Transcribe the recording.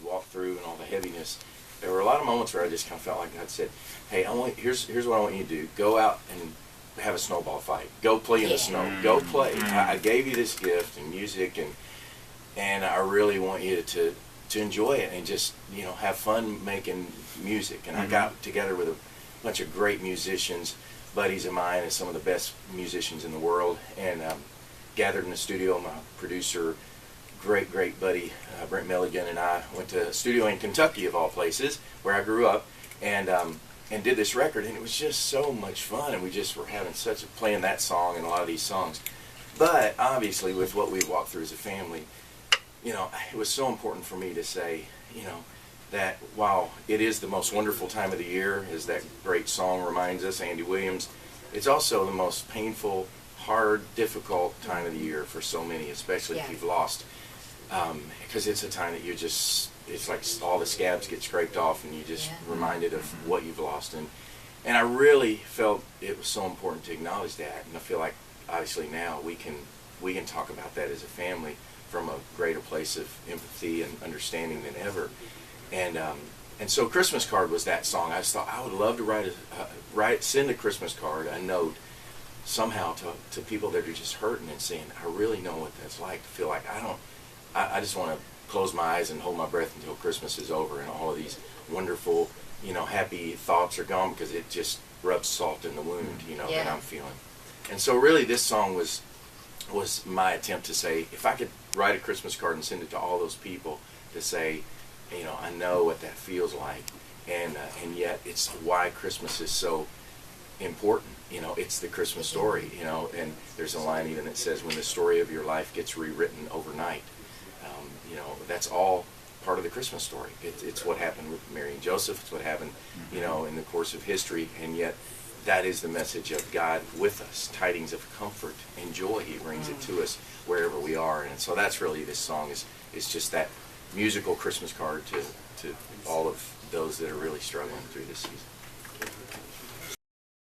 walk through and all the heaviness, there were a lot of moments where I just kind of felt like God said, "Hey, here's what I want you to do. Go out and have a snowball fight. Go play in the snow. Go play. I gave you this gift and music, and I really want you to enjoy it and just have fun making music." And I got together with a bunch of great musicians, buddies of mine, and some of the best musicians in the world, and gathered in the studio. My producer, great buddy Brent Milligan, and I went to a studio in Kentucky, of all places, where I grew up, and did this record, and it was just so much fun, and we just were having playing that song and a lot of these songs. But obviously, with what we walked through as a family, it was so important for me to say, that while it is the most wonderful time of the year, as that great song reminds us, Andy Williams, it's also the most painful, hard, difficult time of the year for so many, especially if you've lost. Because it's a time that it's like all the scabs get scraped off and you just reminded of what you've lost. And I really felt it was so important to acknowledge that. And I feel like, obviously, now we can talk about that as a family from a greater place of empathy and understanding than ever. And so Christmas Card was that song. I just thought I would love to send a Christmas card, a note, somehow to people that are just hurting and saying, I really know what that's like to feel like I just want to close my eyes and hold my breath until Christmas is over and all of these wonderful, happy thoughts are gone, because it just rubs salt in the wound, that I'm feeling. And so really this song was my attempt to say, if I could write a Christmas card and send it to all those people to say, I know what that feels like, and yet it's why Christmas is so important. It's the Christmas story, and there's a line even that says, when the story of your life gets rewritten overnight. That's all part of the Christmas story. It's what happened with Mary and Joseph. It's what happened, in the course of history, and yet that is the message of God with us, tidings of comfort and joy. He brings it to us wherever we are. And so that's really, this song is just that musical Christmas card to all of those that are really struggling through this season.